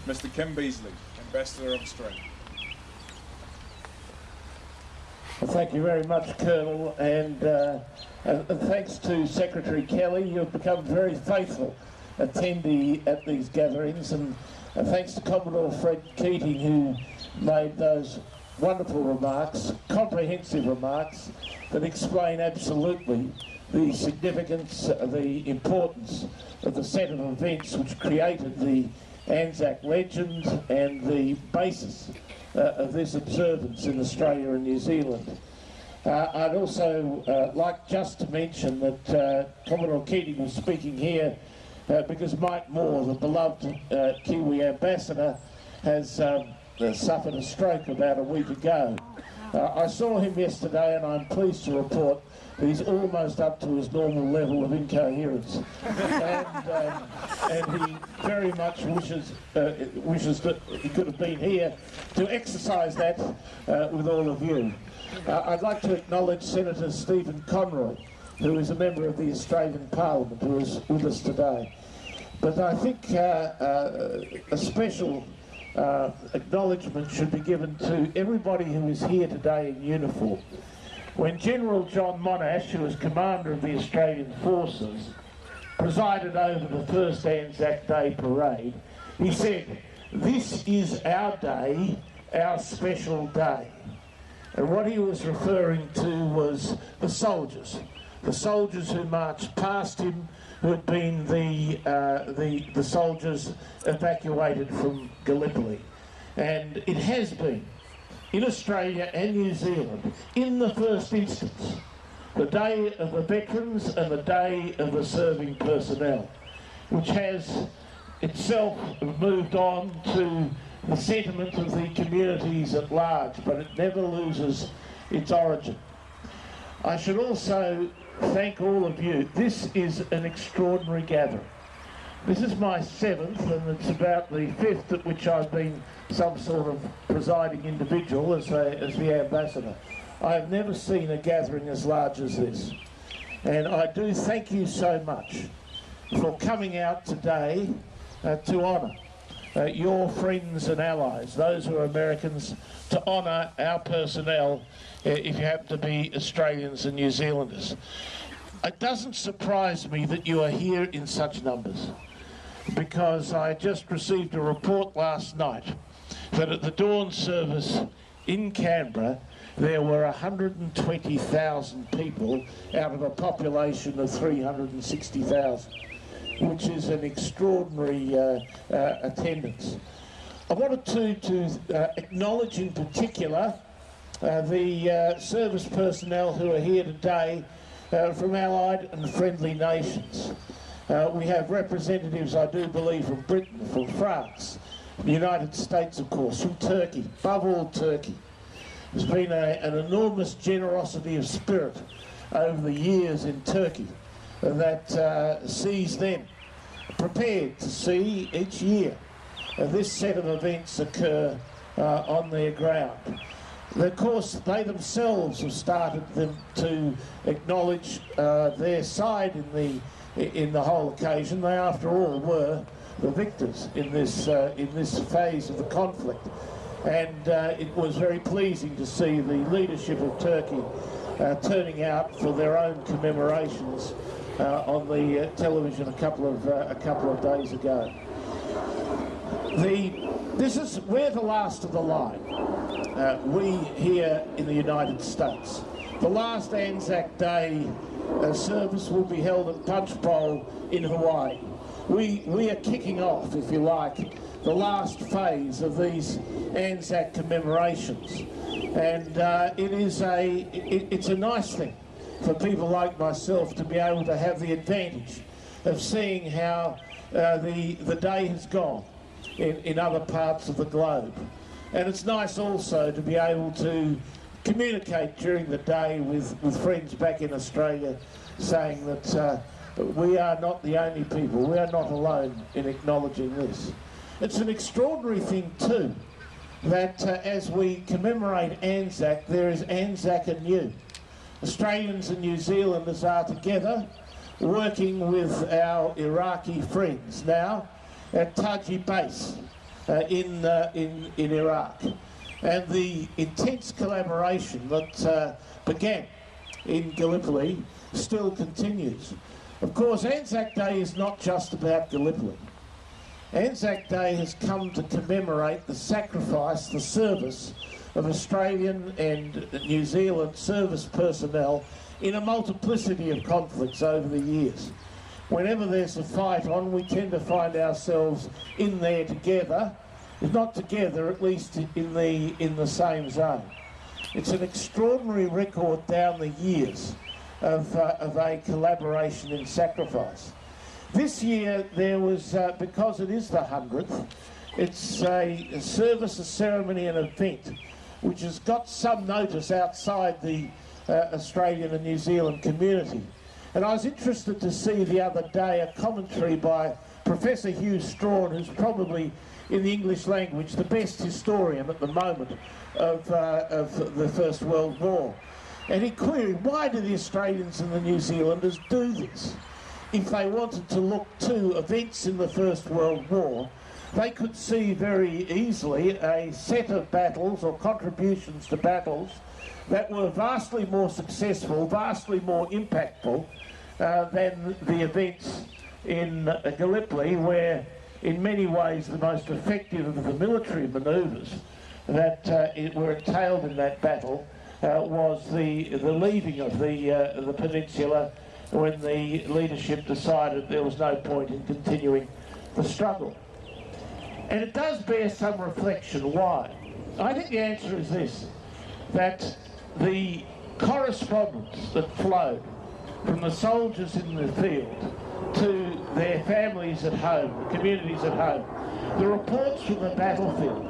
Mr. Kim Beazley, Ambassador of Australia. Well, thank you very much, Colonel, and thanks to Secretary Kelly. You've become very faithful attendee at these gatherings, and thanks to Commodore Fred Keating, who made those wonderful remarks, comprehensive remarks, that explain absolutely the significance, the importance of the set of events which created the ANZAC legend and the basis of this observance in Australia and New Zealand. I'd also like just to mention that Commodore Keating was speaking here because Mike Moore, the beloved Kiwi ambassador, has suffered a stroke about a week ago. I saw him yesterday, and I'm pleased to report that he's almost up to his normal level of incoherence, and he very much wishes that he could have been here to exercise that with all of you. I'd like to acknowledge Senator Stephen Conroy, who is a member of the Australian Parliament, who is with us today. But I think a special acknowledgement should be given to everybody who is here today in uniform. When General John Monash, who was Commander of the Australian Forces, presided over the first ANZAC Day parade, he said, "This is our day, our special day." And what he was referring to was the soldiers who marched past him, who had been the soldiers evacuated from Gallipoli. And it has been, in Australia and New Zealand, in the first instance, the Day of the Veterans and the Day of the Serving Personnel, which has itself moved on to the sentiment of the communities at large, but it never loses its origin. I should also thank all of you. This is an extraordinary gathering. This is my 7th, and it's about the 5th at which I've been some sort of presiding individual as the ambassador. I have never seen a gathering as large as this. And I do thank you so much for coming out today to honour your friends and allies, those who are Americans, to honour our personnel if you happen to be Australians and New Zealanders. It doesn't surprise me that you are here in such numbers, because I just received a report last night that at the dawn service in Canberra there were 120,000 people out of a population of 360,000. which is an extraordinary attendance. I wanted to acknowledge in particular the service personnel who are here today from allied and friendly nations. We have representatives, I do believe, from Britain, from France, the United States, of course, from Turkey, above all Turkey. There's been an enormous generosity of spirit over the years in Turkey that sees them prepared to see each year this set of events occur on their ground. Of course, they themselves have started them to acknowledge their side in the whole occasion. They, after all, were the victors in this phase of the conflict, and it was very pleasing to see the leadership of Turkey turning out for their own commemorations on the television a couple of days ago. We're the last of the line. We here in the United States. The last ANZAC Day service will be held at Punch Bowl in Hawaii. We are kicking off, if you like, the last phase of these ANZAC commemorations, and it's a nice thing for people like myself to be able to have the advantage of seeing how the day has gone in other parts of the globe. And it's nice also to be able to communicate during the day with friends back in Australia, saying that we are not the only people, we are not alone in acknowledging this. It's an extraordinary thing too, that as we commemorate ANZAC, there is ANZAC anew. Australians and New Zealanders are together working with our Iraqi friends now at Taji Base. in Iraq. And the intense collaboration that began in Gallipoli still continues. Of course, ANZAC Day is not just about Gallipoli. ANZAC Day has come to commemorate the sacrifice, the service of Australian and New Zealand service personnel in a multiplicity of conflicts over the years. Whenever there's a fight on, we tend to find ourselves in there together, if not together, at least in the same zone. It's an extraordinary record down the years of a collaboration in sacrifice. This year there was, because it is the 100th, it's a service, a ceremony, an event which has got some notice outside the Australian and New Zealand community. And I was interested to see the other day a commentary by Professor Hugh Strawn, who's probably in the English language the best historian at the moment of the First World War. And he queried, why do the Australians and the New Zealanders do this? If they wanted to look to events in the First World War, they could see very easily a set of battles or contributions to battles that were vastly more successful, vastly more impactful than the events in Gallipoli, where in many ways the most effective of the military manoeuvres that were entailed in that battle was the leaving of the peninsula when the leadership decided there was no point in continuing the struggle. And it does bear some reflection. Why? I think the answer is this, that the correspondence that flowed from the soldiers in the field to their families at home, the communities at home, the reports from the battlefield,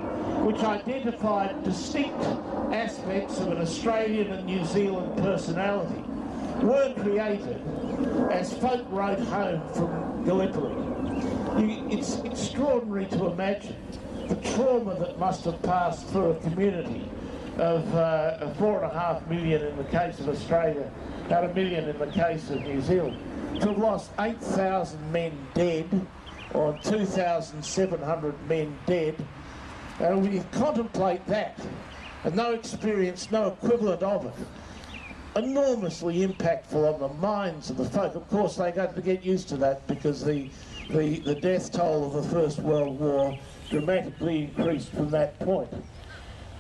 which identified distinct aspects of an Australian and New Zealand personality, were created as folk wrote home from Gallipoli. It's extraordinary to imagine the trauma that must have passed through a community of 4.5 million in the case of Australia, about 1 million in the case of New Zealand, to have lost 8,000 men dead, or 2,700 men dead. And when you contemplate that, and no experience, no equivalent of it, enormously impactful on the minds of the folk. Of course, they got to get used to that because the death toll of the First World War dramatically increased from that point.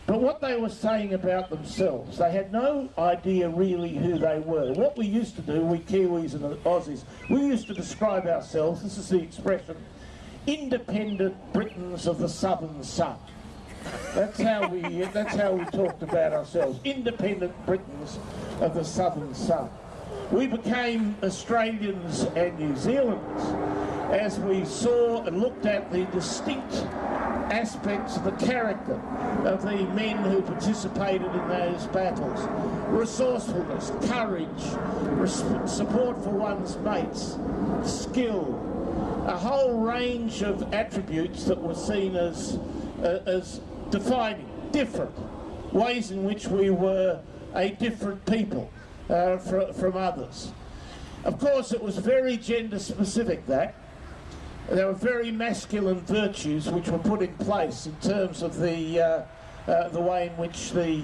But what they were saying about themselves, they had no idea really who they were. What we used to do, we Kiwis and Aussies, we used to describe ourselves, this is the expression, independent Britons of the Southern Sun. That's how we talked about ourselves, independent Britons of the Southern Sun. We became Australians and New Zealanders as we saw and looked at the distinct aspects of the character of the men who participated in those battles. Resourcefulness, courage, support for one's mates, skill, a whole range of attributes that were seen as defining, different, ways in which we were a different people from others. Of course, it was very gender specific, that. There were very masculine virtues which were put in place in terms of the way in which the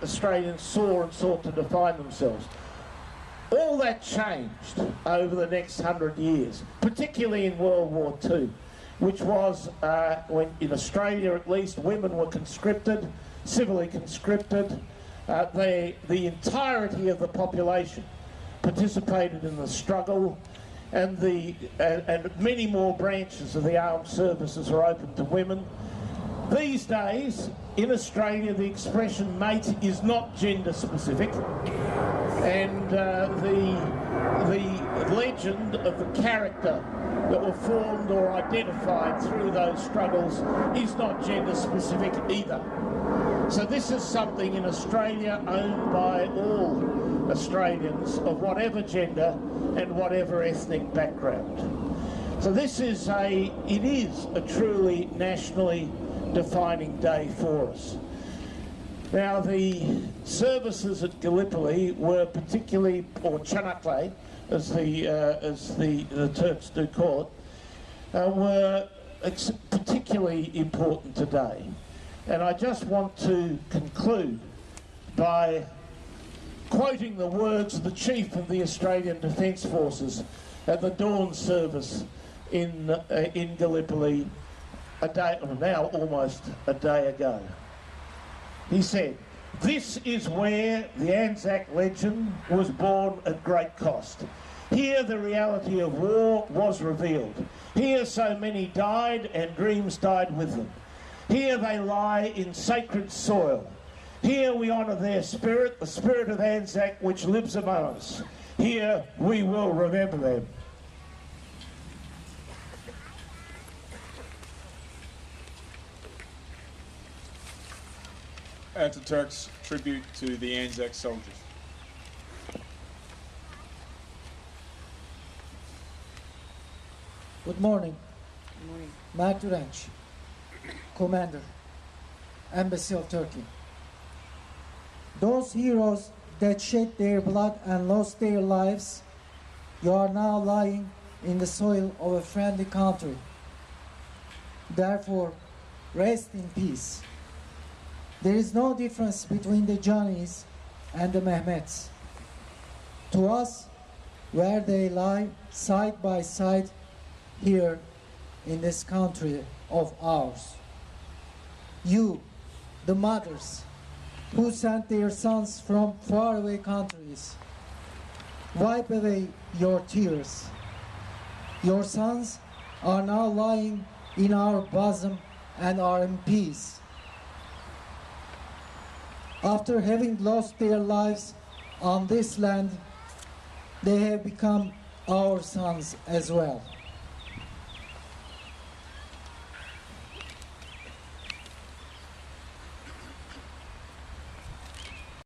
Australians saw and sought to define themselves. All that changed over the next 100 years, particularly in World War II, which was when, in Australia at least, women were conscripted, civilly conscripted. The entirety of the population participated in the struggle, and many more branches of the armed services are open to women. These days, in Australia, the expression mate is not gender specific, and the legend of the character that were formed or identified through those struggles is not gender specific either. So this is something in Australia owned by all Australians of whatever gender and whatever ethnic background. So this is it is a truly nationally defining day for us. Now, the services at Gallipoli were particularly, or Chanakle, as the Turks do call it, were it's particularly important today. And I just want to conclude by quoting the words of the Chief of the Australian Defence Forces at the dawn service in Gallipoli a day, or now almost a day ago. He said, "This is where the ANZAC legend was born at great cost. Here the reality of war was revealed. Here so many died and dreams died with them. Here they lie in sacred soil. Here we honour their spirit, the spirit of ANZAC which lives among us. Here we will remember them." Ataturk's tribute to the Anzac soldiers. Good morning. Good morning. Mert Urenç, Commander, Embassy of Turkey. Those heroes that shed their blood and lost their lives, you are now lying in the soil of a friendly country. Therefore, rest in peace. There is no difference between the Johnnies and the Mehmets. To us, where they lie side by side here in this country of ours. You, the mothers, who sent their sons from faraway countries, wipe away your tears. Your sons are now lying in our bosom and are in peace. After having lost their lives on this land, they have become our sons as well.